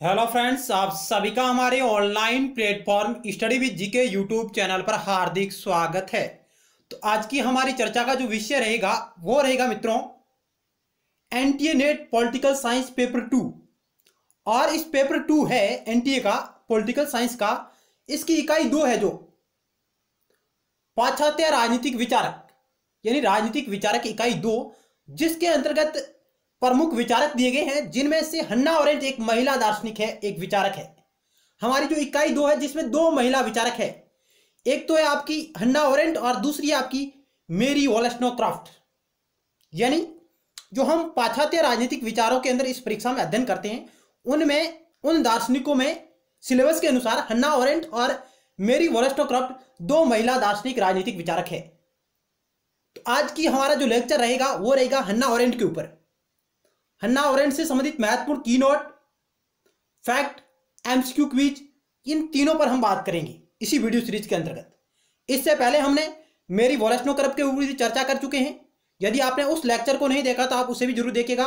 Hello friends, आप सभी का हमारे online platform study with GK YouTube channel पर हार्दिक स्वागत है। तो आज की हमारी चर्चा का जो विषय रहेगा वो रहेगा मित्रों, NTA net political science paper 2। और इस पेपर 2 है एनटीए का पॉलिटिकल साइंस का। इसकी इकाई 2 है जो पाश्चात्य राजनीतिक विचारक, यानी राजनीतिक विचारक इकाई 2, जिसके अंतर्गत प्रमुख विचारक दिए गए हैं, जिनमें से हन्ना अरेंट एक महिला दार्शनिक है, एक विचारक है। हमारी जो इकाई 2 है जिसमें 2 महिला विचारक है, एक तो है आपकी हन्ना अरेंट और दूसरी है आपकी मेरी वोलेस्नोक्राफ्ट। यानी जो हम पाश्चात्य राजनीतिक विचारों के अंदर इस परीक्षा में अध्ययन करते हैं, उनमें उन दार्शनिकों में सिलेबस के अनुसार हन्ना अरेंट और मेरी वोलेस्नोक्राफ्ट 2 महिला दार्शनिक राजनीतिक विचारक है। तो आज की हमारा जो लेक्चर रहेगा वो रहेगा हन्ना अरेंट के ऊपर। हन्ना अरेंट से संबंधित महत्वपूर्ण की नोट, फैक्ट, एमसीक्यू क्विज, इन तीनों पर हम बात करेंगे इसी वीडियो सीरीज के अंतर्गत। इससे पहले हमने मेरी वोलेस्नोक्राफ्ट के ऊपर भी चर्चा कर चुके हैं। यदि आपने उस लेक्चर को नहीं देखा तो आप उसे भी जरूर देखिएगा।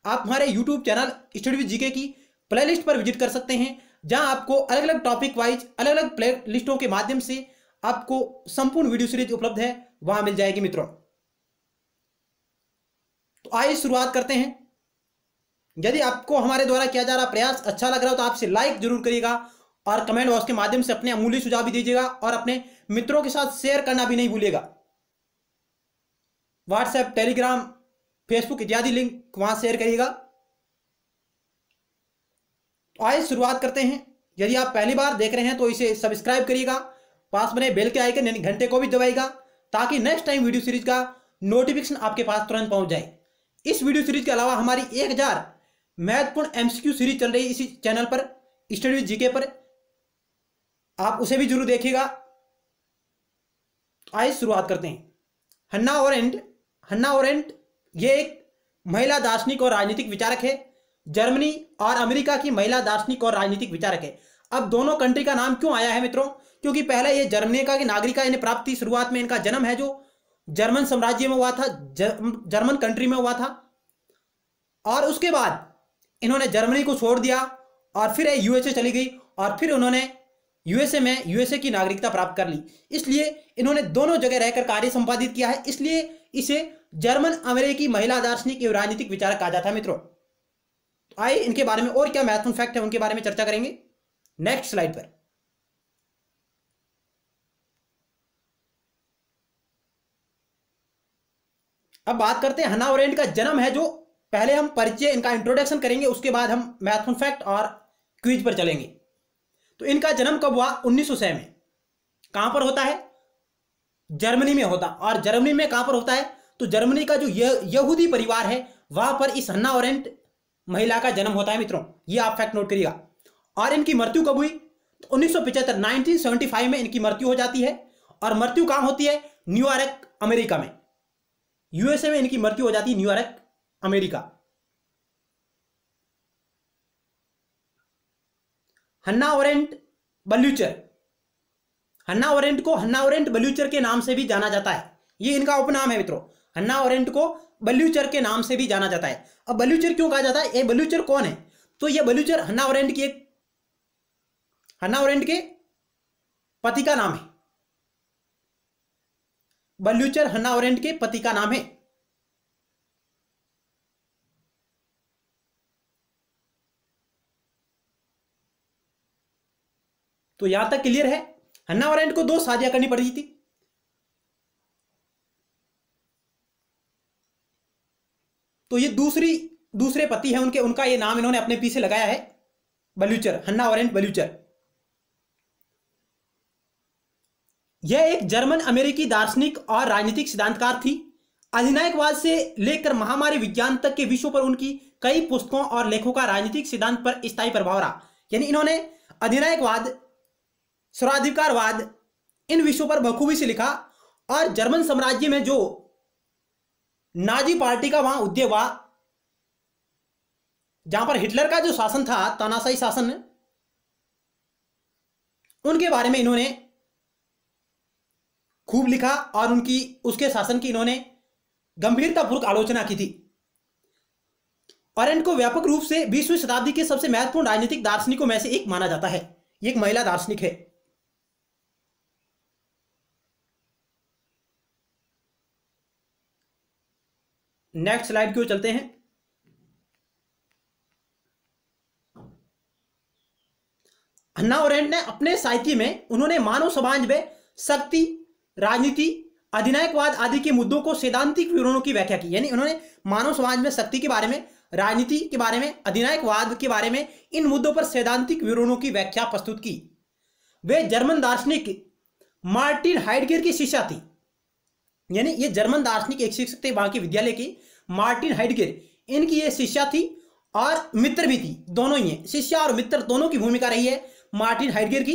आप हमारे YouTube channel study with GK की प्लेलिस्ट पर विजिट कर सकते हैं, जहां आपको अलग अलग टॉपिक वाइज अलग अलग प्ले लिस्टों के माध्यम से आपको संपूर्ण वीडियो सीरीज उपलब्ध है, वहां मिल जाएगी मित्रों। तो आइए शुरुआत करते हैं। यदि आपको हमारे द्वारा किया जा रहा प्रयास अच्छा लग रहा हो तो आपसे लाइक जरूर करिएगा और कमेंट बॉक्स के माध्यम से अपने अमूल्य सुझाव भी दीजिएगा और अपने मित्रों के साथ शेयर करना भी नहीं भूलिएगा। व्हाट्सएप, टेलीग्राम, फेसबुक इत्यादि लिंक वहां शेयर करिएगा। तो आइए शुरुआत करते हैं। यदि आप पहली बार देख रहे हैं तो इसे सब्सक्राइब करिएगा, पास बने बेल के आइकन यानी घंटे को भी दबाइएगा, ताकि नेक्स्ट टाइम वीडियो सीरीज का नोटिफिकेशन आपके पास तुरंत पहुंच जाए। इस वीडियो सीरीज के अलावा हमारी 1000 महत्वपूर्ण एमसीक्यू सीरीज चल रही है इसी चैनल पर, स्टडी विद जीके पर, आप उसे भी जरूर देखिएगा। आइए शुरुआत करते हैं। हन्ना अरेंट ये एक महिला दार्शनिक और राजनीतिक विचारक है। जर्मनी और अमेरिका की महिला दार्शनिक और राजनीतिक विचारक है। अब दोनों कंट्री का नाम क्यों आया है मित्रों? क्योंकि पहले ये जर्मनी का नागरिकता इन्हें प्राप्त थी। शुरुआत में इनका जन्म है जो जर्मन साम्राज्य में हुआ था, जर्मन कंट्री में हुआ था, और उसके बाद इन्होंने जर्मनी को छोड़ दिया और फिर यूएसए चली गई और फिर उन्होंने यूएसए की नागरिकता प्राप्त कर ली। इसलिए इन्होंने दोनों जगह रहकर कार्य संपादित किया है, इसलिए इसे जर्मन अमेरिकी महिला दार्शनिक एवं राजनीतिक विचारक कहा जाता है मित्रों। तो आइए इनके बारे में और क्या महत्वपूर्ण फैक्ट है उनके बारे में चर्चा करेंगे नेक्स्ट स्लाइड पर। अब बात करते हैं हन्ना अरेंट का जन्म है जो, पहले हम परिचय इनका इंट्रोडक्शन करेंगे, उसके बाद हम महत्वपूर्ण फैक्ट और क्विज पर चलेंगे। तो इनका जन्म कब हुआ? 1906 में। कहां पर होता है? जर्मनी में होता। और जर्मनी में कहां पर होता है? तो जर्मनी का जो यहूदी परिवार है वहां पर इस हन्ना अरेंट महिला का जन्म होता है मित्रों। ये आप फैक्ट नोट करिएगा। और इनकी मृत्यु कब हुई? तो 1975 1975 में इनकी मृत्यु हो जाती है। और मृत्यु कहां होती है? न्यूयॉर्क, अमेरिका में। यूएसए में इनकी मृत्यु हो जाती है, न्यूयॉर्क, अमेरिका। हन्ना अरेंट बल्यूचर, हन्ना अरेंट को हन्ना अरेंट बल्यूचर के नाम से भी जाना जाता है। ये इनका उपनाम है मित्रों। हन्ना अरेंट को बल्यूचर के नाम से भी जाना जाता है। अब बल्यूचर क्यों कहा जाता है? ये बल्यूचर कौन है? तो ये बल्यूचर हन्ना अरेंट के पति का नाम है। बल्यूचर हन्ना अरेंट के पति का नाम है। तो यहां तक क्लियर है। हन्ना अरेंट को 2 शादियां करनी पड़ी थी। तो ये दूसरे पति है उनके, उनका ये नाम इन्होंने अपने पीछे लगाया है, बल्यूचर, हन्ना अरेंट बल्यूचर। यह एक जर्मन अमेरिकी दार्शनिक और राजनीतिक सिद्धांतकार थी। अधिनायकवाद से लेकर महामारी विज्ञान तक के विषयों पर उनकी कई पुस्तकों और लेखों का राजनीतिक सिद्धांत पर स्थायी प्रभाव रहा। यानी इन्होंने अधिनायकवाद, स्वराधिकारवाद, इन विषयों पर बखूबी से लिखा। और जर्मन साम्राज्य में जो नाजी पार्टी का वहां उदय हुआ, जहां पर हिटलर का जो शासन था, तानाशाही शासन, उनके बारे में इन्होंने खूब लिखा और उसके शासन की इन्होंने गंभीरतापूर्वक आलोचना की थी। अरेंट को व्यापक रूप से 20वीं शताब्दी के सबसे महत्वपूर्ण राजनीतिक दार्शनिकों में से एक माना जाता है। ये एक महिला दार्शनिक है। नेक्स्ट स्लाइड की ओर चलते हैं। हन्ना अरेंट ने अपने साहित्य में उन्होंने मानव समाज में शक्ति, राजनीति, अधिनायकवाद आदि के मुद्दों को सैद्धांतिक विवरणों की व्याख्या की। यानी उन्होंने मानव समाज में शक्ति के बारे में, राजनीति के बारे में, अधिनायकवाद के बारे में, इन मुद्दों पर सैद्धांतिक विवरणों की व्याख्या प्रस्तुत की। वे जर्मन दार्शनिक मार्टिन हाइडगर की शिष्या थी। यानी ये जर्मन दार्शनिक एक शिक्षक थे वहां के विद्यालय की, मार्टिन हाइडगर, इनकी ये शिष्या थी और मित्र भी थी, दोनों ही है, शिष्या और मित्र दोनों की भूमिका रही है मार्टिन हाइडगर की।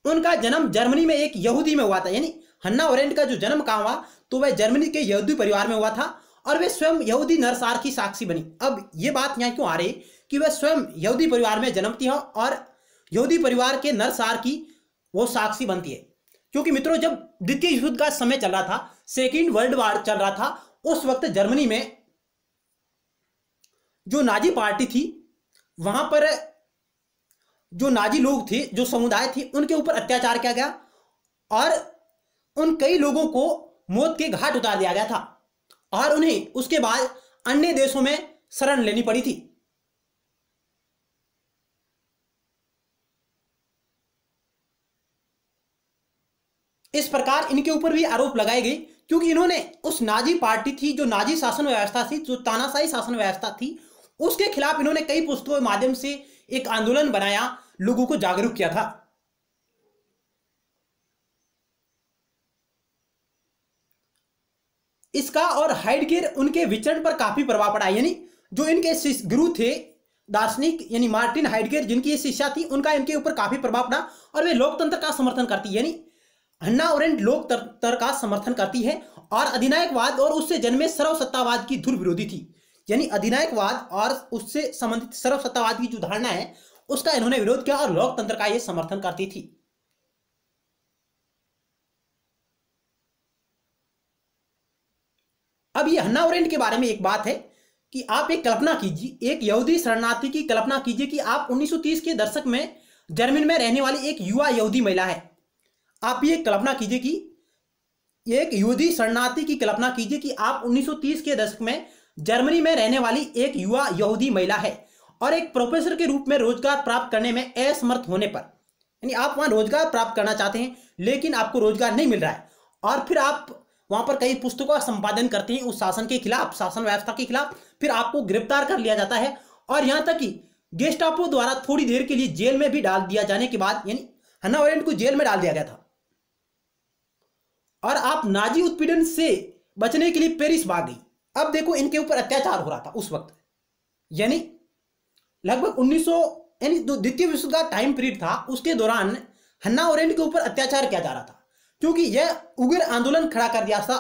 उनका जन्म जर्मनी में एक यहूदी में हुआ था। यानी हन्ना अरेंट का जो जन्म कहाँ हुआ, तो वह जर्मनी के यहूदी परिवार में हुआ था और वे स्वयं यहूदी नरसार की साक्षी बनी। अब ये बात यहाँ क्यों आ रही कि वह स्वयं यहूदी परिवार में जन्मती है और यहूदी परिवार के नरसार की वो साक्षी बनती है? क्योंकि मित्रों, जब द्वितीय युद्ध का समय चल रहा था, सेकेंड वर्ल्ड वॉर चल रहा था, उस वक्त जर्मनी में जो नाजी पार्टी थी, वहां पर जो नाजी लोग थे, जो समुदाय थी, उनके ऊपर अत्याचार किया गया और उन कई लोगों को मौत के घाट उतार दिया गया था और उन्हें उसके बाद अन्य देशों में शरण लेनी पड़ी थी। इस प्रकार इनके ऊपर भी आरोप लगाए गए क्योंकि इन्होंने उस नाजी पार्टी थी, जो नाजी शासन व्यवस्था थी, जो तानाशाही शासन व्यवस्था थी, उसके खिलाफ इन्होंने कई पुस्तकों के माध्यम से एक आंदोलन बनाया, लोगों को जागरूक किया था। इसका और हाइडगर उनके विचरण पर काफी प्रभाव पड़ा। यानी जो इनके गुरु थे दार्शनिक, यानी मार्टिन हाइडगर जिनकी ये शिष्या थी, उनका इनके ऊपर काफी प्रभाव पड़ा और वे लोकतंत्र का समर्थन करती। यानी हन्ना अरेंट लोकतंत्र का समर्थन करती है और अधिनायकवाद और उससे जन्मे सर्वसत्तावाद की धुर विरोधी थी। यानी अधिनायकवाद और उससे संबंधित सर्वसत्तावाद की जो धारणा है, उसका इन्होंने विरोध किया और लोकतंत्र का ये समर्थन करती थी। अब ये हन्ना अरेंट के बारे में एक बात है कि आप एक कल्पना कीजिए, एक यहूदी शरणार्थी की कल्पना कीजिए कि आप 1930 के दशक में जर्मनी में रहने वाली एक युवा यहूदी महिला है। आप ये कल्पना कीजिए कि एक यहूदी शरणार्थी की कल्पना कीजिए कि आप 1930 के दशक में जर्मनी में रहने वाली एक युवा यहूदी महिला है और एक प्रोफेसर के रूप में रोजगार प्राप्त करने में असमर्थ होने पर, यानी आप वहां रोजगार प्राप्त करना चाहते हैं लेकिन आपको रोजगार नहीं मिल रहा है और फिर आप वहां पर कई पुस्तकों का संपादन करते हैं उस शासन के खिलाफ, शासन व्यवस्था के खिलाफ, फिर आपको गिरफ्तार कर लिया जाता है और यहां तक कि गेस्टापो द्वारा थोड़ी देर के लिए जेल में भी डाल दिया जाने के बाद, यानी हन्ना अरेंट को जेल में डाल दिया गया था और आप नाजी उत्पीड़न से बचने के लिए पेरिस भाग गई। अब देखो इनके ऊपर अत्याचार हो रहा था उस वक्त, यानी लगभग 1900, यानी द्वितीय विश्व का टाइम पीरियड था, उसके दौरान हन्ना अरेंट के ऊपर अत्याचार किया जा रहा था क्योंकि यह उग्र आंदोलन खड़ा कर दिया था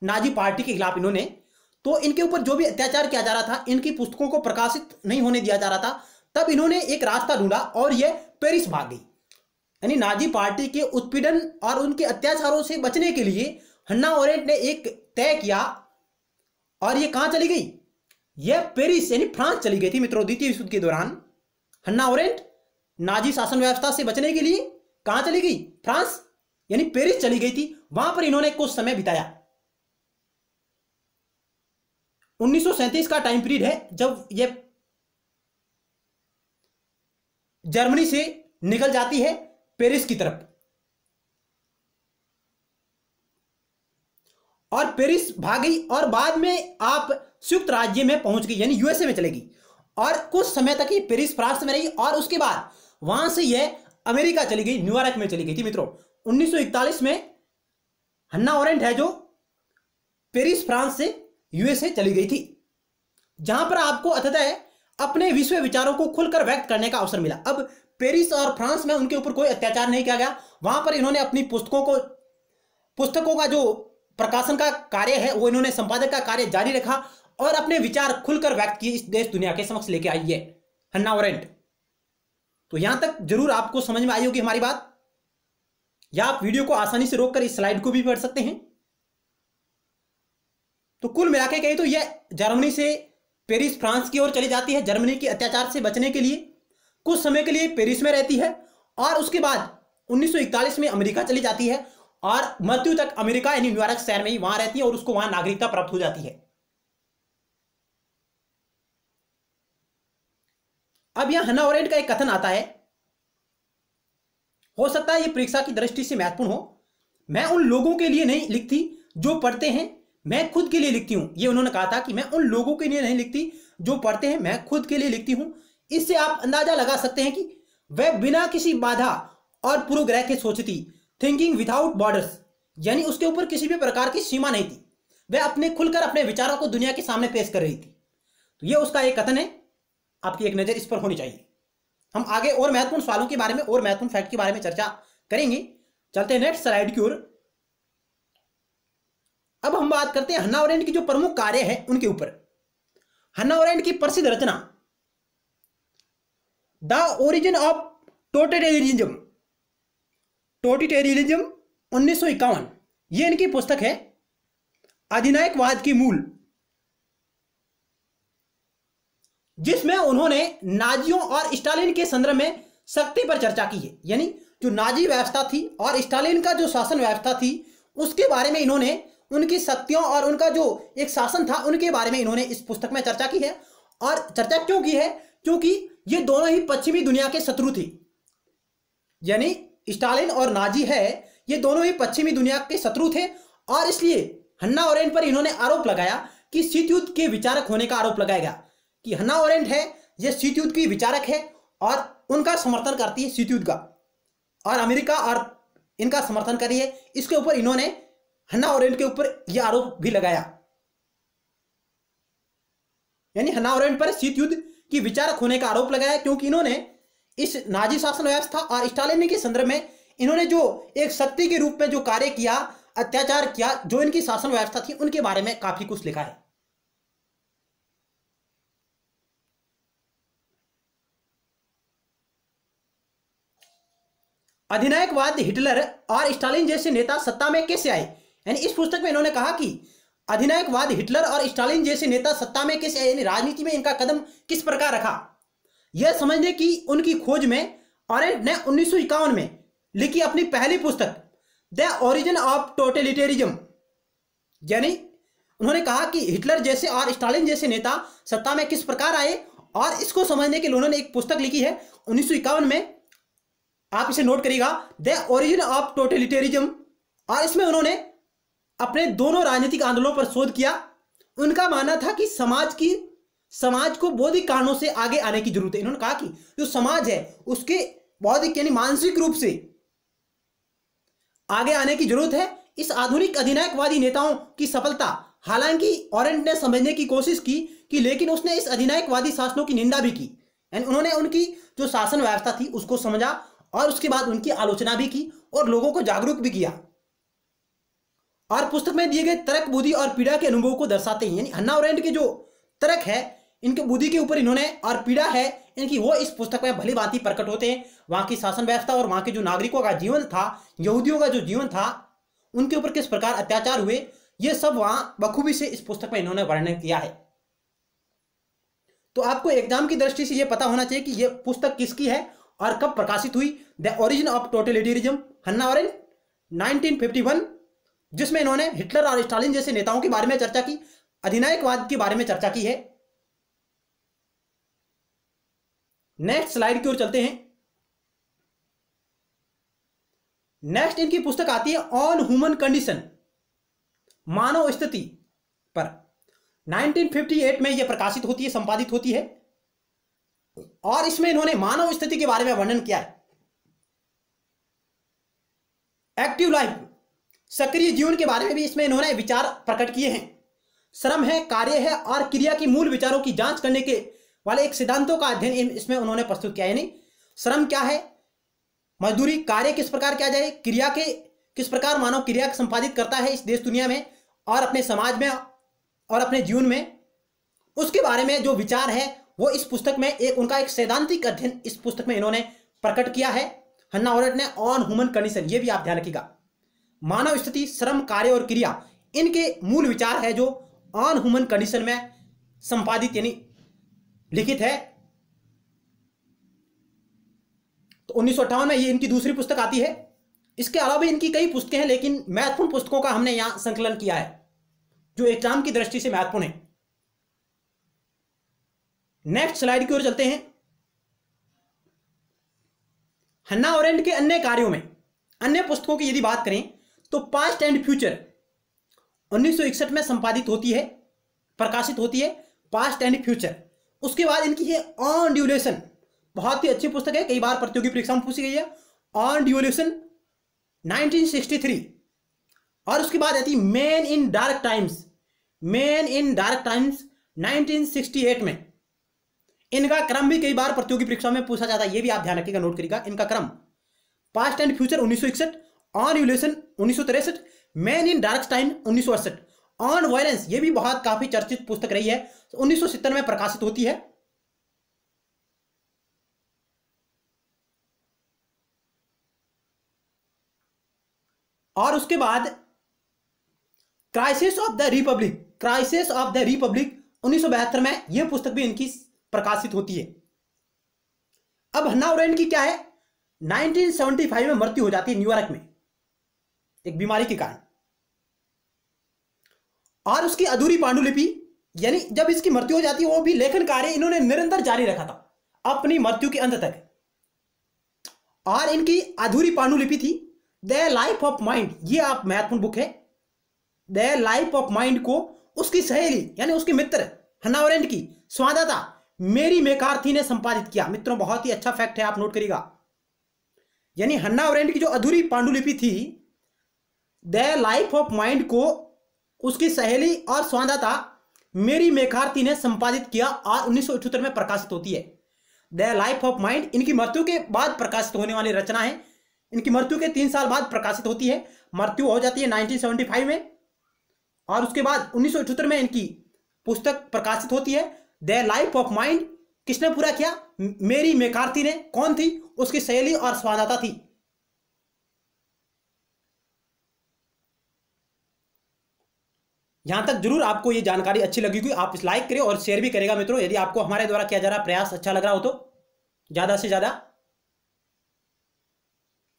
नाजी पार्टी के खिलाफ इन्होंने। तो इनके ऊपर जो भी अत्याचार किया जा रहा था, इनकी पुस्तकों को प्रकाशित नहीं होने दिया जा रहा था, तब इन्होंने एक रास्ता ढूंढा और यह पेरिस भाग गई। यानी नाजी पार्टी के उत्पीड़न और उनके अत्याचारों से बचने के लिए हन्ना अरेंट ने एक तय किया और ये कहां चली गई? यह पेरिस यानी फ्रांस चली गई थी मित्रों। द्वितीय विश्व युद्ध के दौरान हन्ना अरेंट नाजी शासन व्यवस्था से बचने के लिए कहां चली गई? फ्रांस यानी पेरिस चली गई थी। वहां पर इन्होंने कुछ समय बिताया। 1937 का टाइम पीरियड है जब यह जर्मनी से निकल जाती है पेरिस की तरफ और पेरिस भाग गई और बाद में आप संयुक्त राज्य में पहुंच गई, यानी यूएसए में चलेगी और कुछ समय तक ही पेरिस फ्रांस में रही और उसके बाद वहां से यह अमेरिका चली गई, न्यूयॉर्क में चली गई थी मित्रों। 1941 में हन्ना अरेंट है जो पेरिस फ्रांस से यूएसए चली गई थी, जहां पर आपको अतः अपने विश्व विचारों को खुलकर व्यक्त करने का अवसर मिला। अब पेरिस और फ्रांस में उनके ऊपर कोई अत्याचार नहीं किया गया, वहां पर इन्होंने अपनी पुस्तकों का जो प्रकाशन का कार्य है वो इन्होंने संपादक का कार्य जारी रखा और अपने विचार खुलकर व्यक्त किए, इस देश दुनिया के समक्ष लेके आई है हन्ना अरेंट। तो यहां तक जरूर आपको समझ में आई होगी हमारी बात, या आप वीडियो को आसानी से रोककर इस स्लाइड को भी पढ़ सकते हैं। तो कुल मिलाकर कहें तो यह जर्मनी से पेरिस फ्रांस की ओर चली जाती है जर्मनी के अत्याचार से बचने के लिए। कुछ समय के लिए पेरिस में रहती है और उसके बाद 1941 में अमेरिका चली जाती है और मृत्यु तक अमेरिका यानी न्यूयॉर्क शहर में ही वहां रहती है और उसको वहां नागरिकता प्राप्त हो जाती है। अब यहां हन्ना अरेंट का एक कथन आता है, हो सकता है यह परीक्षा की दृष्टि से महत्वपूर्ण हो। मैं उन लोगों के लिए नहीं लिखती जो पढ़ते हैं, मैं खुद के लिए लिखती हूं। ये उन्होंने कहा था कि मैं उन लोगों के लिए नहीं लिखती जो पढ़ते हैं, मैं खुद के लिए लिखती हूं। इससे आप अंदाजा लगा सकते हैं कि वह बिना किसी बाधा और पूर्वग्रह के सोचती, थिंकिंग विदाउट बॉर्डर्स, यानी उसके ऊपर किसी भी प्रकार की सीमा नहीं थी। वह अपने खुलकर अपने विचारों को दुनिया के सामने पेश कर रही थी। तो यह उसका एक कथन है, आपकी एक नजर इस पर होनी चाहिए। हम आगे और महत्वपूर्ण सवालों के बारे में और महत्वपूर्ण फैक्ट के बारे में चर्चा करेंगे। चलते हैं नेक्स्ट स्लाइड की ओर। अब हम बात करते हैं हन्ना अरेंट की जो प्रमुख कार्य है उनके ऊपर। हन्ना अरेंट की प्रसिद्ध रचना द ओरिजिन ऑफ टोटलिटेरियनिज्म 1951, ये इनकी पुस्तक है। अधिनायकवाद की मूल, जिसमें उन्होंने नाजियों और स्टालिन के संदर्भ में शक्ति पर चर्चा की है। यानी जो नाजी व्यवस्था थी और स्टालिन का जो शासन व्यवस्था थी उसके बारे में इन्होंने, उनकी शक्तियों और उनका जो एक शासन था उनके बारे में इन्होंने इस पुस्तक में चर्चा की है। और चर्चा क्यों की है? क्योंकि ये दोनों ही पश्चिमी दुनिया के शत्रु थे। यानी स्टालिन और नाजी है, ये दोनों ही पश्चिमी दुनिया के शत्रु थे और इसलिए हन्ना अरेंट पर इन्होंने आरोप लगाया कि शीत युद्ध के विचारक होने का आरोप लगाया गया कि हन्ना अरेंट है ये शीत युद्ध की विचारक है और उनका समर्थन करती है शीत युद्ध का, और अमेरिका और इनका समर्थन करी है। इसके ऊपर इन्होंने हन्ना अरेंट के ऊपर यह आरोप भी लगाया। यानी हन्ना अरेंट पर शीत युद्ध की विचारक होने का आरोप लगाया क्योंकि इन्होंने इस नाजी शासन व्यवस्था और स्टालिन के संदर्भ में इन्होंने जो एक शक्ति के रूप में जो कार्य किया, अत्याचार किया, जो इनकी शासन व्यवस्था थी उनके बारे में काफी कुछ लिखा है। अधिनायकवाद हिटलर और स्टालिन जैसे नेता सत्ता में कैसे आए। यानी इस पुस्तक में इन्होंने कहा कि अधिनायकवाद हिटलर और स्टालिन जैसे नेता सत्ता में कैसे आए, यानी राजनीति में इनका कदम किस प्रकार रखा, यह समझने की उनकी खोज में अरेंट ने 1951 में लिखी अपनी पहली पुस्तक द ओरिजिन ऑफ टोटलिटेरिज्म। यानी उन्होंने कहा कि हिटलर जैसे और स्टालिन जैसे नेता सत्ता में किस प्रकार आए, और इसको समझने के लिए उन्होंने एक पुस्तक लिखी है 1951 में। आप इसे नोट करिएगा, द ओरिजिन ऑफ टोटलिटेरिज्म। और इसमें उन्होंने अपने दोनों राजनीतिक आंदोलनों पर शोध किया। उनका मानना था कि समाज को बौद्धिक कारणों से आगे आने की जरूरत है। इन्होंने कहा कि जो समाज है उसके बौद्धिक यानी मानसिक रूप से आगे आने की जरूरत है। इस आधुनिक अधिनायकवादी नेताओं की सफलता हालांकि अरेंट ने समझने की कोशिश की लेकिन उसने इस अधिनायकवादी शासनों की निंदा भी की। यानी उन्होंने उनकी जो शासन व्यवस्था थी उसको समझा और उसके बाद उनकी आलोचना भी की और लोगों को जागरूक भी किया। और पुस्तक में दिए गए तर्क, बुद्धि और पीड़ा के अनुभव को दर्शाते हैं। यानी हन्ना अरेंट के जो तर्क है, इनके बुद्धि के ऊपर इन्होंने, और पीड़ा है इनकी, वो इस पुस्तक में भली भांति प्रकट होते हैं। वहां की शासन व्यवस्था और वहां के जो नागरिकों का जीवन था, यहूदियों का जो जीवन था, उनके ऊपर किस प्रकार अत्याचार हुए, ये सब वहां बखूबी से इस पुस्तक में इन्होंने वर्णन किया है। तो आपको एग्जाम की दृष्टि से यह पता होना चाहिए कि यह पुस्तक किसकी है और कब प्रकाशित हुई। The origin of totalitarianism, Hannah Arendt 1951, जिसमें इन्होंने हिटलर और स्टालिन जैसे नेताओं के बारे में चर्चा की, अधिनायकवाद के बारे में चर्चा की है। नेक्स्ट स्लाइड की ओर चलते हैं। नेक्स्ट इनकी पुस्तक आती है ऑन ह्यूमन कंडीशन, मानव स्थिति पर। 1958 में यह प्रकाशित होती है, संपादित होती है, और इसमें इन्होंने मानव स्थिति के बारे में वर्णन किया है। एक्टिव लाइफ, सक्रिय जीवन के बारे में भी इसमें इन्होंने विचार प्रकट किए हैं। श्रम है, कार्य है और क्रिया की मूल विचारों की जांच करने के वाले एक सिद्धांतों का अध्ययन इसमें उन्होंने प्रस्तुत किया है। यानी श्रम क्या है, मजदूरी, कार्य किस प्रकार किया जाए, क्रिया के किस प्रकार मानव क्रिया संपादित करता है इस देश दुनिया में और अपने समाज में और अपने जीवन में, उसके बारे में जो विचार है वो इस पुस्तक में उनका एक सैद्धांतिक अध्ययन इस पुस्तक में इन्होंने प्रकट किया है हन्ना अरेंट ने, ऑन ह्यूमन कंडीशन। ये भी आप ध्यान रखिएगा, मानव स्थिति, श्रम, कार्य और क्रिया, इनके मूल विचार है जो ऑन ह्यूमन कंडीशन में संपादित यानी लिखित है। तो 1958 में ये इनकी दूसरी पुस्तक आती है। इसके अलावा भी इनकी कई पुस्तकें हैं, लेकिन महत्वपूर्ण पुस्तकों का हमने यहां संकलन किया है जो एग्जाम की दृष्टि से महत्वपूर्ण है। नेक्स्ट स्लाइड की ओर चलते हैं। हन्ना अरेंट के अन्य कार्यों में, अन्य पुस्तकों की यदि बात करें तो पास्ट एंड फ्यूचर 1961 में संपादित होती है, प्रकाशित होती है, पास्ट एंड फ्यूचर। उसके बाद इनकी है ऑन ड्यूरेशन, बहुत ही अच्छी पुस्तक है, कई बार प्रतियोगी परीक्षा में पूछी गई है। On duration 1963। और उसके बाद आती man in dark times, man in dark times 1968 में। इनका क्रम भी कई बार प्रतियोगी परीक्षा में पूछा जाता है, ये भी आप ध्यान रखिएगा, नोट करिएगा इनका क्रम। Past and future 1961, on duration 1963, man in dark time 1968, on violence ये भी बहुत काफी चर्चित पुस्तक रही है, 1970 में प्रकाशित होती है। और उसके बाद crisis of the Republic, crisis of the Republic 1972 में यह पुस्तक भी इनकी प्रकाशित होती है। अब हन्ना अरेंट की क्या है, 1975 में मृत्यु हो जाती है न्यूयॉर्क में एक बीमारी के कारण। और उसकी अधूरी पांडुलिपि, यानी जब इसकी मृत्यु हो जाती है वो भी लेखन कार्य इन्होंने निरंतर जारी रखा था अपनी मृत्यु के अंत तक। और इनकी अधूरी पांडुलिपि थी द लाइफ ऑफ माइंड, ये आप महत्वपूर्ण बुक है। द लाइफ ऑफ माइंड को उसकी सहेली यानी उसके मित्र हन्ना अरेंट की संवाददाता मेरी मैकार्थी ने संपादित किया। मित्रों बहुत ही अच्छा फैक्ट है, आप नोट करिएगा। यानी हन्ना अरेंट की जो अधूरी पांडुलिपि थी द लाइफ ऑफ माइंड को उसकी सहेली और संवाददाता मेरी मैकार्थी ने संपादित किया और 1978 में प्रकाशित होती है। द लाइफ ऑफ माइंड इनकी मृत्यु के बाद प्रकाशित होने वाली रचना है। इनकी मृत्यु के 3 साल बाद प्रकाशित होती है। मृत्यु हो जाती है 1975 में और उसके बाद 1978 में इनकी पुस्तक प्रकाशित होती है द लाइफ ऑफ माइंड। किसने पूरा किया, मेरी मैकार्थी ने। कौन थी, उसकी सहेली और संवाददाता थी। यहां तक जरूर आपको ये जानकारी अच्छी लगी होगी, आप इस लाइक करें और शेयर भी करेगा मित्रों, यदि आपको हमारे द्वारा किया जा रहा प्रयास अच्छा लग रहा हो तो ज्यादा से ज्यादा,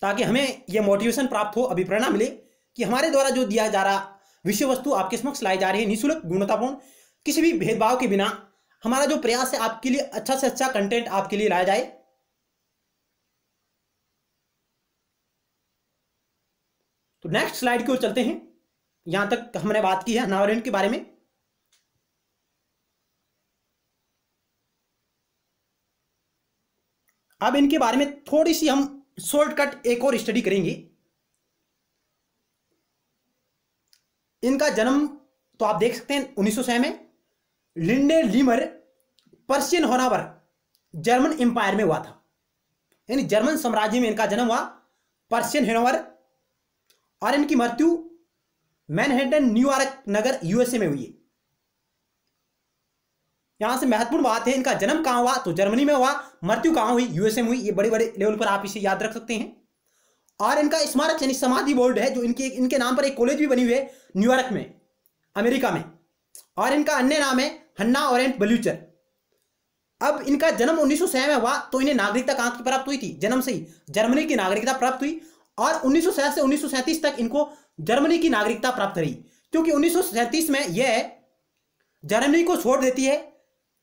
ताकि हमें यह मोटिवेशन प्राप्त हो, अभिप्रेरणा मिले कि हमारे द्वारा जो दिया जा रहा विषय वस्तु आपके समक्ष लाई जा रही है निःशुल्क, गुणवत्तापूर्ण, किसी भी भेदभाव के बिना। हमारा जो प्रयास है आपके लिए अच्छा से अच्छा कंटेंट आपके लिए लाया जाए। तो नेक्स्ट स्लाइड की ओर चलते हैं। यहां तक हमने बात की है हन्ना अरेंट के बारे में। अब इनके बारे में थोड़ी सी हम शॉर्टकट एक और स्टडी करेंगे। इनका जन्म तो आप देख सकते हैं 1906 में लिंडे लीमर पर्शियन होनावर जर्मन एम्पायर में हुआ था, यानी जर्मन साम्राज्य में इनका जन्म हुआ, पर्शियन हेनोवर। और इनकी मृत्यु मैनहट्टन न्यूयॉर्क नगर यूएसए में हुई है। यहां से महत्वपूर्ण बात है, इनका जन्म कहां हुआ तो जर्मनी में हुआ, मृत्यु कहां हुई यूएसए में हुई। ये बड़े बड़े लेवल पर आप इसे याद रख सकते हैं। और इनका स्मारक यानी समाधि बोर्ड है जो इनके नाम पर एक कॉलेज भी बनी हुई है न्यूयॉर्क में, अमेरिका में। और इनका अन्य नाम है हन्ना अरेंट बल्यूचर। अब इनका जन्म 1906 में हुआ तो इन्हें नागरिकता कहां की प्राप्त हुई थी, जन्म से ही जर्मनी की नागरिकता प्राप्त हुई। और 1906 से 1937 तक इनको जर्मनी की नागरिकता प्राप्त रही, क्योंकि 1937 में यह जर्मनी को छोड़ देती है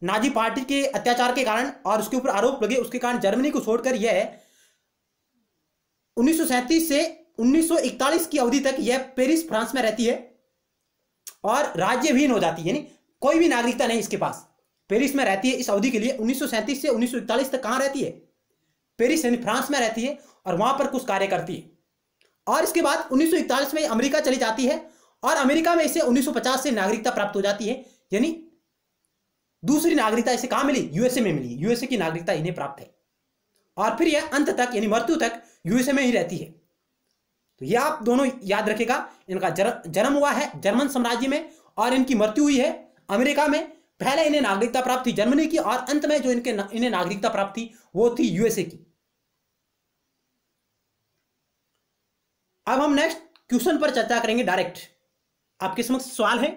नाजी पार्टी के अत्याचार के कारण, और उसके ऊपर आरोप लगे, उसके कारण जर्मनी को छोड़कर यह 1937 से 1941 की अवधि तक यह पेरिस फ्रांस में रहती है और राज्यविहीन हो जाती है, यानी कोई भी नागरिकता नहीं इसके पास। पेरिस में रहती है इस अवधि के लिए। 1937 से 1941 तक कहां रहती है, पेरिस यानी फ्रांस में रहती है और वहां पर कुछ कार्य करती है। और इसके बाद 1941 में अमेरिका चली जाती है और अमेरिका में इसे 1950 से नागरिकता प्राप्त हो जाती है, यानी दूसरी नागरिकता इसे कहां मिली, यूएसए में मिली। यूएसए की नागरिकता इन्हें प्राप्त है और फिर यह अंत तक यानी मृत्यु तक यूएसए में ही रहती है। तो यह आप दोनों याद रखेगा, इनका जन्म हुआ है जर्मन साम्राज्य में और इनकी मृत्यु हुई है अमेरिका में। पहले इन्हें नागरिकता प्राप्त थी जर्मनी की और अंत में जो इन्हें नागरिकता प्राप्त थी वो थी यूएसए की। अब हम नेक्स्ट क्वेश्चन पर चर्चा करेंगे डायरेक्ट। आपके समक्ष सवाल है,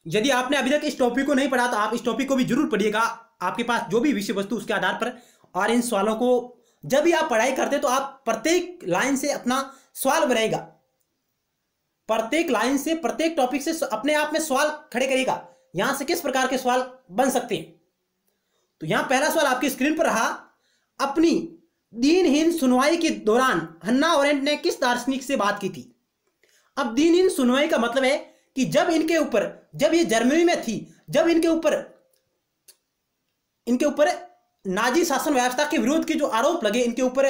यदि आपने अभी तक इस टॉपिक को नहीं पढ़ा तो आप इस टॉपिक को भी जरूर पढ़िएगा, आपके पास जो भी विषय वस्तु उसके आधार पर। और इन सवालों को जब भी आप पढ़ाई करते तो आप प्रत्येक लाइन से अपना सवाल बनाएगा, प्रत्येक लाइन से प्रत्येक टॉपिक से अपने आप में सवाल खड़े करिएगा, यहां से किस प्रकार के सवाल बन सकते हैं। तो यहां पहला सवाल आपकी स्क्रीन पर रहा, अपनी दीनहीन सुनवाई के दौरान हन्ना अरेंट ने किस दार्शनिक से बात की थी। अब दीनहीन सुनवाई का मतलब है कि जब इनके ऊपर, जब ये जर्मनी में थी, जब इनके ऊपर नाजी शासन व्यवस्था के विरोध के जो आरोप लगे, इनके ऊपर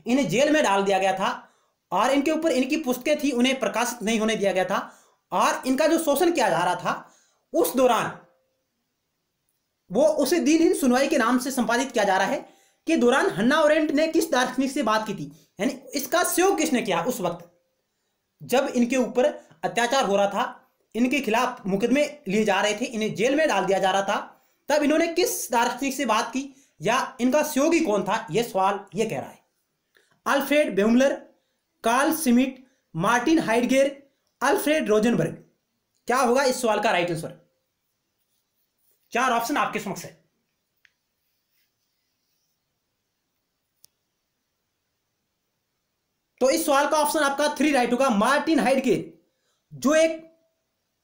इन्हें जेल में डाल दिया गया था और इनके ऊपर इनकी पुस्तकें थी उन्हें प्रकाशित नहीं होने दिया गया था और इनका जो शोषण किया जा रहा था, उस दौरान वो उसे दीनहीन सुनवाई के नाम से संपादित किया जा रहा है कि दौरान हन्ना अरेंट ने किस दार्शनिक से बात की थी, यानी इसका सहयोग किसने किया उस वक्त जब इनके ऊपर अत्याचार हो रहा था, इनके खिलाफ मुकदमे लिए जा रहे थे, इन्हें जेल में डाल दिया जा रहा था, तब इन्होंने किस दार्शनिक से बात की या इनका सहयोगी कौन था, यह सवाल ये कह रहा है। Alfred Baeumler, Carl Schmitt, Martin Heidegger, Alfred Rosenberg. क्या होगा इस सवाल का राइट आंसर? 4 ऑप्शन आपके समक्ष है। तो इस सवाल का ऑप्शन आपका 3 राइट होगा, मार्टिन हाइडगेर, जो एक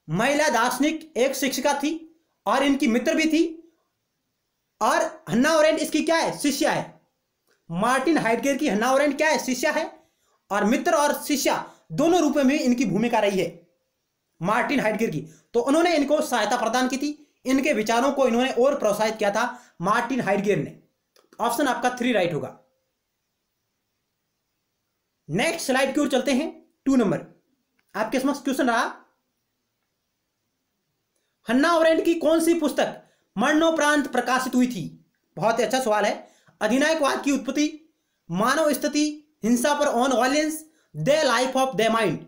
महिला दार्शनिक, एक शिक्षिका थी और इनकी मित्र भी थी और हन्ना अरेंट इसकी क्या है, शिष्या है। मार्टिन हाइडगेर की हन्ना अरेंट क्या है, शिष्या है और मित्र और शिष्या दोनों रूपों में इनकी भूमिका रही है मार्टिन हाइडगेर की। तो उन्होंने इनको सहायता प्रदान की थी, इनके विचारों को इन्होंने और प्रोत्साहित किया था मार्टिन हाइडगेर ने। ऑप्शन आपका 3 राइट होगा। नेक्स्ट स्लाइड की ओर चलते हैं। 2 नंबर आपके समक्ष क्वेश्चन रहा, हन्ना अरेंट की कौन सी पुस्तक मरणोपरांत प्रकाशित हुई थी। बहुत ही अच्छा सवाल है। अधिनायकवाद की उत्पत्ति, मानव स्थिति, हिंसा पर on violence, the life of the mind.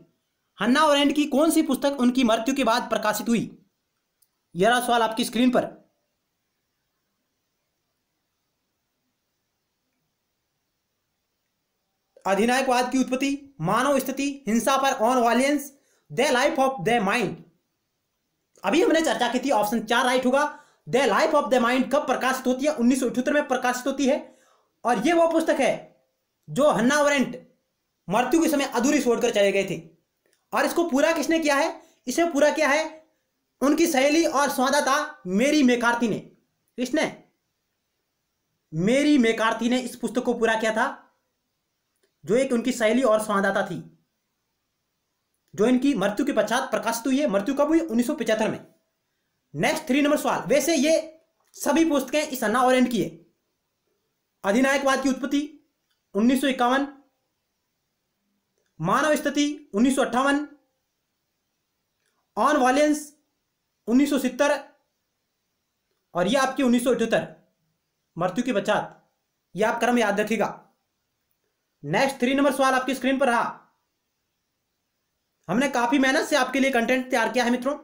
Hannah Arendt की कौन सी पुस्तक उनकी मृत्यु के बाद प्रकाशित हुई, यह रहा सवाल आपकी स्क्रीन पर। अधिनायकवाद की उत्पत्ति, मानव स्थिति, हिंसा पर on violence, the life of the mind. अभी हमने चर्चा की थी, ऑप्शन 4 राइट होगा। The life of the mind कब प्रकाशित होती है, 1978 में प्रकाशित होती है और यह वो पुस्तक है जो हन्ना अरेंट मृत्यु के समय अधूरी छोड़कर चले गए थे। और इसको पूरा किसने किया है, इसे पूरा किया है उनकी सहेली और संवाददाता मेरी मैकार्थी ने। किसने, मेरी मैकार्थी ने इस पुस्तक को पूरा किया था, जो एक उनकी सहेली और संवाददाता थी, जो इनकी मृत्यु के पश्चात प्रकाशित हुई है। मृत्यु कब हुई, 1975 में। नेक्स्ट 3 नंबर सवाल, वैसे ये सभी पुस्तकें इस हन्ना अरेंट की है। अधिनायकवाद की उत्पत्ति 1951, मानव स्थिति 1958, ऑन वायलेंस 1970 और यह आपकी 1978 मृत्यु के पश्चात। यह आप क्रम याद रखिएगा। नेक्स्ट 3 नंबर सवाल आपकी स्क्रीन पर रहा। हमने काफी मेहनत से आपके लिए कंटेंट तैयार किया है मित्रों,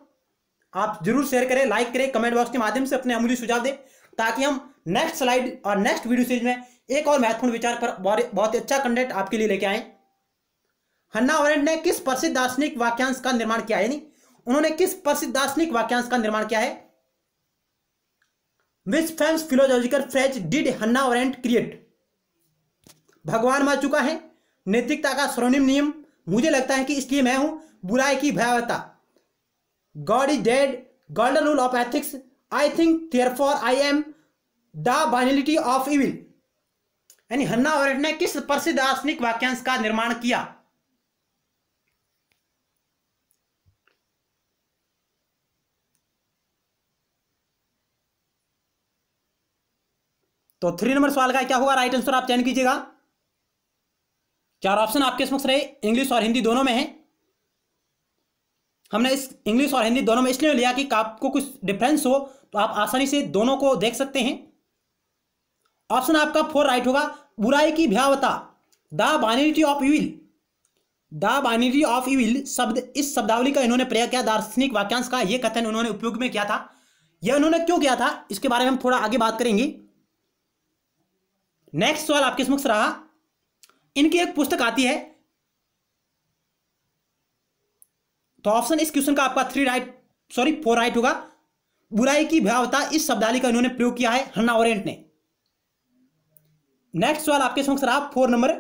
आप जरूर शेयर करें, लाइक करें, कमेंट बॉक्स के माध्यम से अपने अमूल्य सुझाव दें, ताकि हम नेक्स्ट स्लाइड और नेक्स्ट वीडियो सीरीज में एक और महत्वपूर्ण विचार पर बहुत ही अच्छा कंटेंट आपके लिए लेके आए। हन्ना अरेंट ने किस प्रसिद्ध दार्शनिक वाक्यांश का निर्माण किया है, यानी उन्होंने किस प्रसिद्ध दार्शनिक वाक्यांश का निर्माण किया है। Which famous philological phrase did Hannah Arendt create. भगवान मर चुका है, नैतिकता का स्वर्णिम नियम, मुझे लगता है कि इसलिए मैं हूं, बुराई की भयावहता, God is dead, golden rule of ethics, I think therefore I am, the banality of evil. यानी हन्ना अरेंट ने किस प्रसिद्ध दार्शनिक वाक्यांश का निर्माण किया। तो 3 नंबर सवाल का क्या होगा राइट आंसर, आप चयन कीजिएगा। 4 ऑप्शन आपके समक्ष रहे, इंग्लिश और हिंदी दोनों में है। हमने इस इंग्लिश और हिंदी दोनों में इसलिए लिया कि आपको कुछ डिफरेंस हो तो आप आसानी से दोनों को देख सकते हैं। ऑप्शन आपका 4 राइट होगा, बुराई की भयावहता, the binary tree of evil. The binary tree of evil शब्द, इस शब्दावली का इन्होंने प्रयोग किया दार्शनिक वाक्यांश का, यह कथन उन्होंने उपयोग में किया था। यह उन्होंने क्यों किया था इसके बारे में हम थोड़ा आगे बात करेंगे। नेक्स्ट सवाल आपके समक्ष रहा, इनकी एक पुस्तक आती है, तो ऑप्शन इस क्वेश्चन का आपका 3 राइट सॉरी 4 राइट होगा। बुराई की भयावता इस शब्दावली का इन्होंने प्रयोग किया है हन्ना ओरेंट ने। नेक्स्ट सवाल आपके समक्ष रहा 4 नंबर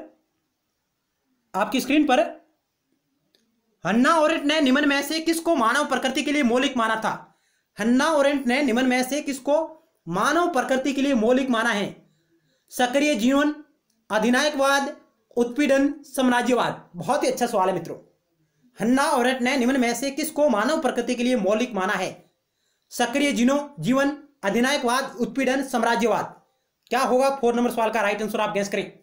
आपकी स्क्रीन पर। हन्ना ओरेंट ने निम्न में से किसको मानव प्रकृति के लिए मौलिक माना था? हन्ना ओरेंट ने निम्न में से किसको मानव प्रकृति के लिए मौलिक माना है? सक्रिय जीवन, अधिनायकवाद, उत्पीड़न, साम्राज्यवाद। बहुत ही अच्छा सवाल है मित्रों। हन्ना ओरेंट ने निम्न में से किसको मानव प्रकृति के लिए मौलिक माना है? सक्रिय जीवन, अधिनायकवाद, उत्पीड़न, साम्राज्यवाद। क्या होगा 4 नंबर सवाल का राइट आंसर? आप गैस करें।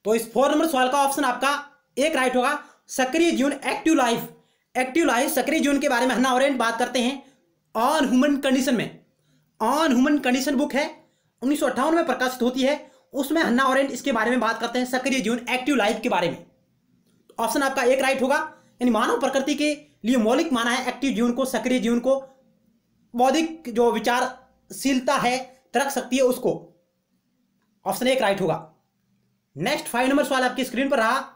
तो इस 4 नंबर सवाल का ऑप्शन आपका एक राइट होगा, सक्रिय जीवन, एक्टिव लाइफ। एक्टिव लाइफ, सक्रिय जीवन के बारे में हन्ना ओरेंट बात करते हैं ऑन ह्यूमन कंडीशन में। ऑन ह्यूमन कंडीशन बुक है 1958 में प्रकाशित होती है, उसमें हन्ना ओरेंट इसके बारे में बात करते हैं, सक्रिय जीवन, एक्टिव लाइफ के बारे में। ऑप्शन आपका एक राइट होगा, यानी मानव प्रकृति के लिए मौलिक माना है एक्टिव जीवन को, सक्रिय जीवन को, बौद्धिक जो विचारशीलता है, तर्क शक्ति है उसको। ऑप्शन एक राइट होगा। नेक्स्ट 5 नंबर सवाल आपकी स्क्रीन पर रहा।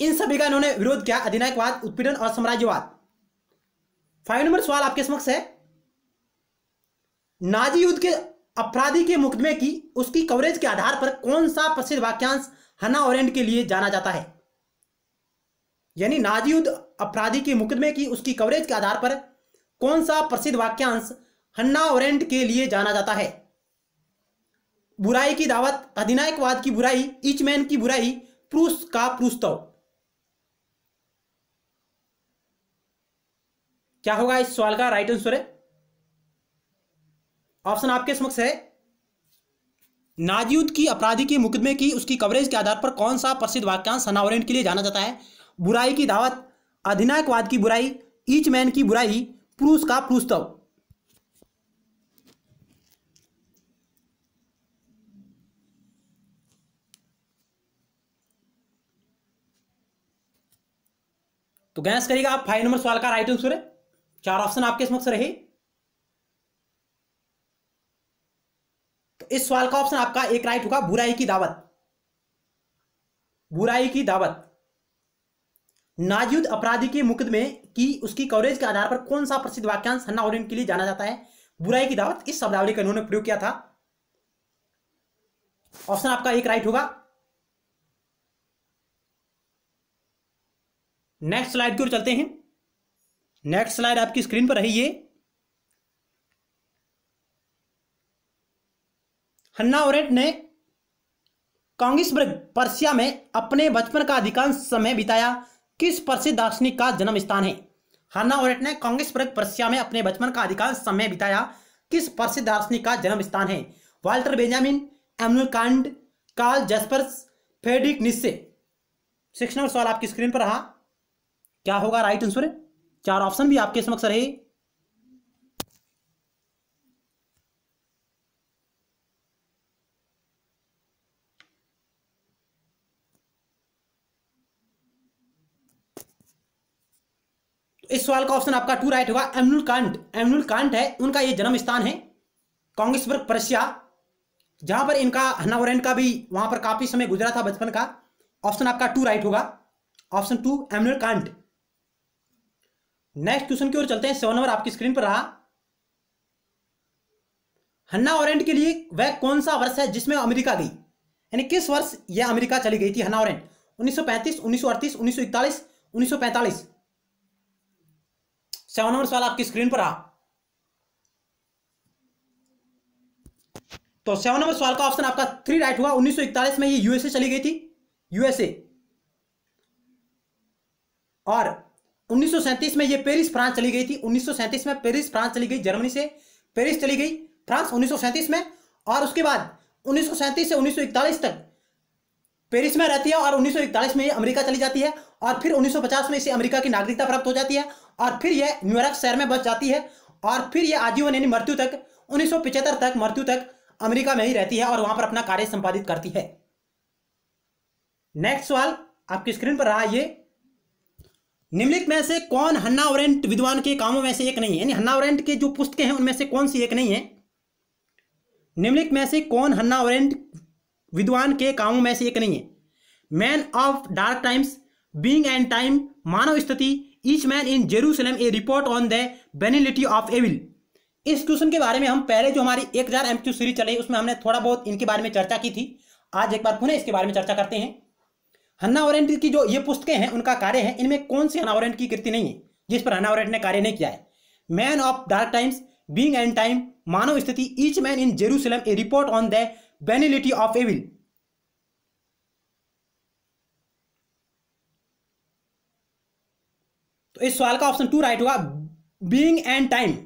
इन सभी का इन्होंने विरोध किया, अधिनायकवाद, उत्पीड़न और साम्राज्यवाद। 5 नंबर सवाल आपके समक्ष है। नाजी युद्ध के अपराधी के मुकदमे की उसकी कवरेज के आधार पर कौन सा प्रसिद्ध वाक्यांश हन्ना ओरेंट के लिए जाना जाता है? यानी नाजी युद्ध अपराधी के मुकदमे की उसकी कवरेज के आधार पर कौन सा प्रसिद्ध वाक्यांश हन्ना ओरेंट के लिए जाना जाता है? बुराई की दावत, अधिनायकवाद की बुराई, ईचमैन की बुराई, प्रूस का प्रूस्तव। क्या होगा इस सवाल का राइट आंसर? ऑप्शन आपके समक्ष है। नाजी युद्ध की अपराधी के मुकदमे की उसकी कवरेज के आधार पर कौन सा प्रसिद्ध वाक्यांश हन्ना ओरेंट के लिए जाना जाता है? बुराई की दावत, अधिनायकवाद की बुराई, ईचमैन की बुराई, प्रूस का प्रूस्तव। तो गैस करिएगा आप 5 नंबर सवाल का राइट आंसर है। 4 ऑप्शन आपके समक्ष रहे। तो इस सवाल का ऑप्शन आपका एक राइट होगा, बुराई की दावत। बुराई की दावत। नाजी युद्ध अपराधी के मुकदमे की उसकी कवरेज के आधार पर कौन सा प्रसिद्ध वाक्यांश हन्ना ओरेंट के लिए जाना जाता है? बुराई की दावत। इस शब्दावली का इन्होंने प्रयोग किया था। ऑप्शन आपका एक राइट होगा। नेक्स्ट स्लाइड की ओर चलते हैं। नेक्स्ट स्लाइड आपकी स्क्रीन पर रही। ये हन्ना ओरेंट ने कांगिसबर्ग पर्शिया में अपने बचपन का अधिकांश समय बिताया किस प्रसिद्ध दार्शनिक का जन्म स्थान है? हन्ना ओरेंट ने कांगिसबर्ग पर्शिया में अपने बचपन का अधिकांश समय बिताया किस प्रसिद्ध दार्शनिक का जन्म स्थान है? Walter Benjamin, Immanuel Kant, Karl Jaspers, Friedrich Nietzsche. 6 number सवाल आपकी स्क्रीन पर रहा। क्या होगा राइट आंसर? 4 ऑप्शन भी आपके समक्ष रहे। इस सवाल का ऑप्शन आपका 2 राइट होगा, इमैनुएल कांट। इमैनुएल कांट है, उनका ये जन्म स्थान है कांगिसबर्ग पर्शिया, जहां पर इनका हन्ना ओरेंट का भी वहां पर काफी समय गुजरा था बचपन का। ऑप्शन आपका 2 राइट होगा, option 2 Immanuel Kant. Next question की ओर चलते हैं। 7 नंबर आपकी स्क्रीन पर रहा। हन्ना ओरेंट के लिए वह कौन सा वर्ष है जिसमें अमेरिका गई? यानी किस वर्ष यह अमेरिका चली गई थी हन्ना ओरेंट? 1935, 1938, 1941, 1945। 7 नंबर सवाल आपकी स्क्रीन पर रहा। तो 7 नंबर सवाल का ऑप्शन आपका 3 राइट हुआ। 1941 में ये यूएसए चली गई थी, यूएसए। और 1937 में ये पेरिस फ्रांस चली गई थी। 1937 में पेरिस फ्रांस चली गई, जर्मनी से पेरिस चली गई फ्रांस 1937 में। और उसके बाद 1937 से 1941 तक पेरिस में रहती है और 1941 में ये अमेरिका चली जाती है। और फिर 1950 में इसे अमेरिका की नागरिकता प्राप्त हो जाती है और फिर यह न्यूयॉर्क शहर में बस जाती है और फिर यह आजीवन यानी मृत्यु तक 1975 तक मृत्यु तक अमेरिका में ही रहती है और वहां पर अपना कार्य संपादित करती है। नेक्स्ट सवाल आपकी स्क्रीन पर रहा। ये निम्नलिखित में से कौन हन्ना ओरेंट विद्वान के कामों में से एक नहीं है? यानी हन्ना ओरेंट के जो पुस्तकें हैं उनमें से कौन सी एक नहीं है? निम्नलिखित में से कौन हन्ना ओरेंट विद्वान के कामों में से एक नहीं है। Man of dark times, being and time, मानव स्थिति, Eichmann in Jerusalem, a report on the banality of evil. इस क्वेश्चन के बारे में हम पहले जो हमारी 1000 MQ सीरीज चली उसमें हमने थोड़ा बहुत इनके बारे में चर्चा की थी। आज एक बार पुनः इसके बारे में चर्चा करते हैं। हन्ना ओरेंट की जो ये पुस्तकें हैं उनका कार्य है, इनमें कौन सी हन्ना ओरेंट की कृति नहीं है जिस पर हन्ना ओरेंट ने कार्य नहीं किया है। Man of dark times, being and time, मानव स्थिति, Eichmann in Jerusalem, a report on the banality of evil. तो इस सवाल का ऑप्शन 2 राइट होगा। बीइंग एंड टाइम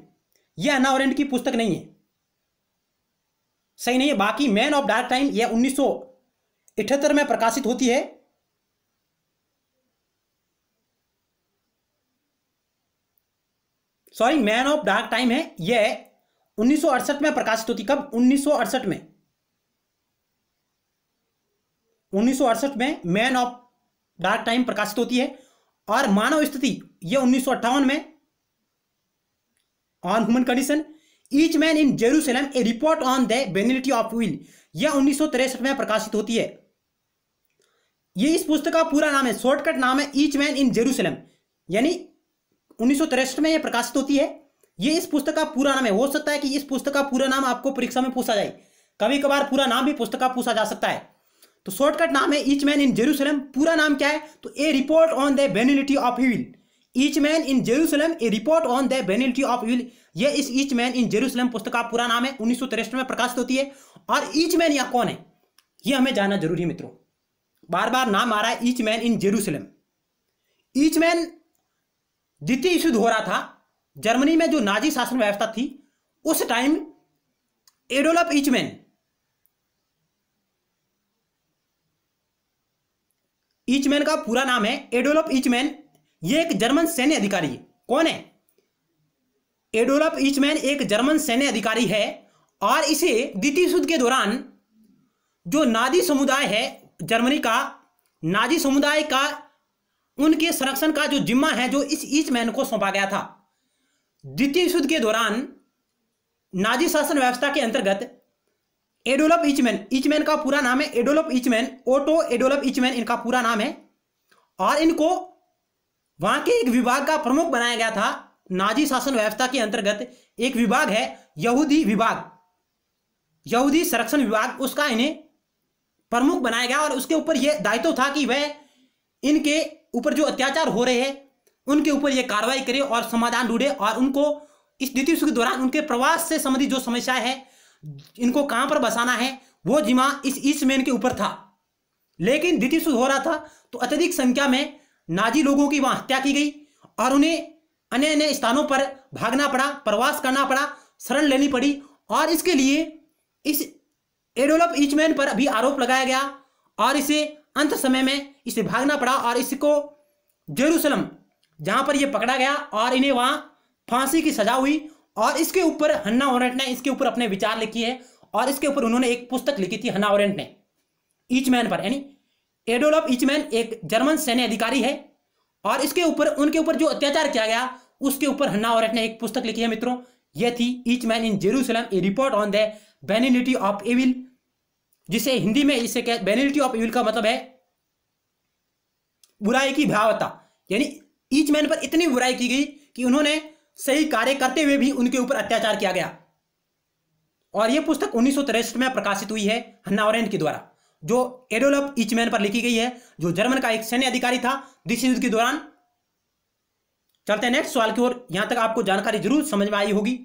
यह हन्ना ओरेंट की पुस्तक नहीं है, सही नहीं है। बाकी मैन ऑफ डार्क टाइम यह 1978 में प्रकाशित होती है। Sorry, man of dark time है यह 1968 में प्रकाशित होती। कब? 1968 में। 1968 में मैन ऑफ डार्क टाइम प्रकाशित होती है। और मानव स्थिति यह 1958 में, on human condition, Eichmann in Jerusalem, a report on the banality of evil, यह 1963 में प्रकाशित होती है। ये इस पुस्तक का पूरा नाम है, शॉर्टकट नाम है ईच मैन इन जेरूसलम, यानी 1963 में यह प्रकाशित होती है। ये इस पुस्तक का पूरा नाम है। हो सकता है कि इस पुस्तक का पूरा नाम आपको परीक्षा में पूछा जाए, कभी कभार पूरा नाम भी पुस्तक का पूछा जा सकता है। तो शॉर्टकट नाम है ईच मैन इन जेरूसलम। पूरा नाम क्या है? तो a report on the banality of evil, Eichmann in Jerusalem, a report on the banality of evil. यह इस ईच मैन इन जेरूसलम पुस्तक का पूरा नाम है, 1963 में प्रकाशित होती है। और ईच मैन यह कौन है यह हमें जानना जरूरी है मित्रों। बार बार नाम आ रहा है each man in Jerusalem. Each man द्वितीय विश्व युद्ध हो रहा था, जर्मनी में जो नाजी शासन व्यवस्था थी उस टाइम एडोल्फ ईचमैन, ईचमैन का पूरा नाम है एडोल्फ ईचमैन, ये एक जर्मन सैन्य अधिकारी है। कौन है? एडोल्फ ईचमैन एक जर्मन सैन्य अधिकारी है। और इसे द्वितीय युद्ध के दौरान जो नाजी समुदाय है जर्मनी का, नाजी समुदाय का उनके संरक्षण का जो जिम्मा है जो इस ईचमैन को सौंपा गया था। द्वितीय युद्ध के दौरान नाजी शासन व्यवस्था के अंतर्गत एडोल्फ ईचमैन, ईचमैन का पूरा नाम है Adolf Eichmann, auto Adolf Eichmann इनका पूरा नाम है। और इनको वहां के एक विभाग का प्रमुख बनाया गया था। नाजी शासन व्यवस्था के अंतर्गत एक विभाग है यहूदी विभाग, यहूदी संरक्षण विभाग, उसका इन्हें प्रमुख बनाया गया। और उसके ऊपर यह दायित्व था कि वह इनके ऊपर जो अत्याचार हो रहे हैं उनके ऊपर यह कार्रवाई करे और समाधान ढूंढे। और उनको इस द्वितीय युद्ध के दौरान उनके प्रवास से संबंधित जो समस्या है, इनको कहां पर बसाना है, वो जिम्मा इस ईचमैन के ऊपर था। लेकिन द्वितीय युद्ध हो रहा था तो अत्यधिक संख्या में नाजी लोगों की वहां हत्या की गई और उन्हें अन्य अन्य स्थानों पर भागना पड़ा, प्रवास करना पड़ा, शरण लेनी पड़ी। और इसके लिए इस एडोल्फ ईचमैन पर भी आरोप लगाया गया और इसे अंत समय में इसे भागना पड़ा और इसको जेरूसलम जहां पर यह पकड़ा गया और इन्हें वहां फांसी की सजा हुई। और इसके ऊपर हन्ना ओरेंट ने इसके ऊपर अपने विचार लिखी है और इसके ऊपर उन्होंने एक पुस्तक लिखी थी हन्ना ओरेंट ने ईचमैन पर, यानी एडोल्फ ईचमैन एक जर्मन सैन्य अधिकारी है और इसके ऊपर उनके ऊपर जो अत्याचार किया गया उसके ऊपर हन्ना ओरेंट ने एक पुस्तक लिखी है मित्रों। यह थी Eichmann in Jerusalem, a report on the banality of evil, जिसे हिंदी में इसे बेनिलिटी ऑफ एविल का मतलब है बुराई की भयावहता। यानी ईचमैन पर इतनी बुराई की गई कि उन्होंने सही कार्य करते हुए भी उनके ऊपर अत्याचार किया गया। और यह पुस्तक 1963 में प्रकाशित हुई है हन्ना ओरेंट के द्वारा, जो एडोल्फ ईचमैन पर लिखी गई है, जो जर्मन का एक सैन्य अधिकारी था द्वितीय युद्ध के दौरान। चलते हैं नेक्स्ट सवाल की ओर। यहां तक आपको जानकारी जरूर समझ में आई होगी।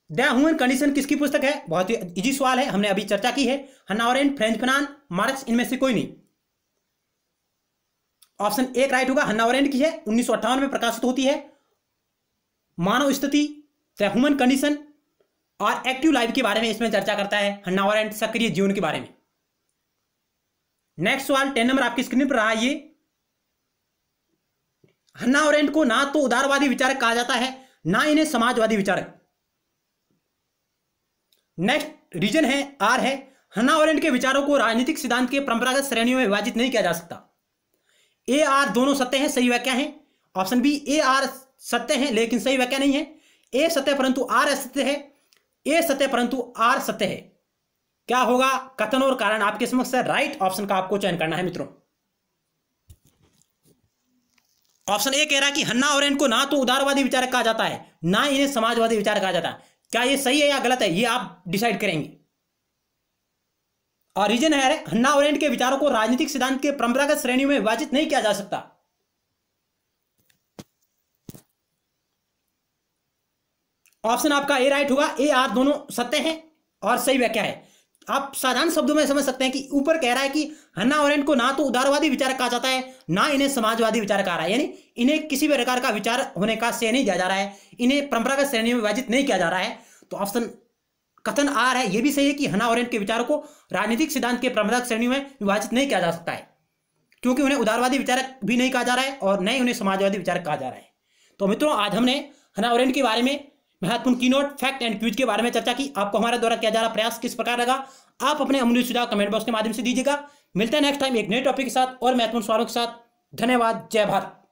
द ह्यूमन कंडीशन किसकी पुस्तक है? बहुत ही इजी सवाल है, हमने अभी चर्चा की है। हन्ना ओरेंट, फ्रेंच फनान, मार्क्स, इनमें से कोई नहीं। ऑप्शन 1 राइट होगा, हन्ना ओरेंट की है, 1958 में प्रकाशित होती है। मानव स्थिति, द ह्यूमन कंडीशन और एक्टिव लाइफ के बारे में इसमें चर्चा करता है हन्ना ओरेंट, सक्रिय जीवन के बारे में। नेक्स्ट सवाल 10 नंबर आपकी स्क्रीन पर रहा है। ये हन्ना ओरेंट को ना तो उदारवादी विचारक कहा जाता है ना इन्हें समाजवादी विचारक। नेक्स्ट रीजन है आर है, हन्ना ओरेंट के विचारों को राजनीतिक सिद्धांत के परंपरागत श्रेणियों में विभाजित नहीं किया जा सकता। ए आर दोनों सत्य हैं, सही व्याख्या है। ऑप्शन बी ए आर सत्य है लेकिन सही व्याख्या नहीं है। ए सत्य परंतु आर असत्य है। ए सत्य परंतु आर सत्य है। क्या होगा? कथन और कारण आपके समक्ष है। राइट ऑप्शन का आपको चयन करना है मित्रों। ऑप्शन ए कह रहा है कि हन्ना अरेंट को ना तो उदारवादी विचारक कहा जाता है, ना इन्हें समाजवादी विचारक कहा जाता है। क्या ये सही है या गलत है, ये आप डिसाइड करेंगे। और रीजन है, हन्ना अरेंट के विचारों को राजनीतिक सिद्धांत के परंपरागत श्रेणियों में विभाजित नहीं किया जा सकता। ऑप्शन आपका ए राइट होगा। ए आर दोनों सत्य हैं और सही व्याख्या है। आप साधारण शब्दों में समझ सकते हैं कि ऊपर कह रहा है कि हन्ना अरेंट को ना तो उदारवादी विचारक कहा जाता है, ना इन्हें समाजवादी विचारक कहा रहा है, यानी इन्हें किसी भी प्रकार का विचार होने का श्रेय नहीं दिया जा रहा है, इन्हें परंपरागत श्रेणियों में विभाजित नहीं किया जा रहा है। तो ऑप्शन कथन आर है, यह भी सही है कि हन्ना अरेंट के विचारों को राजनीतिक सिद्धांत के परंपरागत श्रेणियों में विभाजित नहीं किया जा सकता है, क्योंकि उन्हें उदारवादी विचारक भी नहीं कहा जा रहा है और न ही उन्हें समाजवादी विचारक कहा जा रहा है। तो मित्रों, आज हमने हन्ना अरेंट के बारे में महत्वपूर्ण कीनोट, फैक्ट एंड क्विज के बारे में चर्चा की। आपको हमारे द्वारा किया जा रहा प्रयास किस प्रकार लगा, आप अपने अमूल्य सुझाव कमेंट बॉक्स के माध्यम से दीजिएगा। मिलते हैं नेक्स्ट टाइम एक नए टॉपिक के साथ और महत्वपूर्ण सवालों के साथ। धन्यवाद। जय भारत।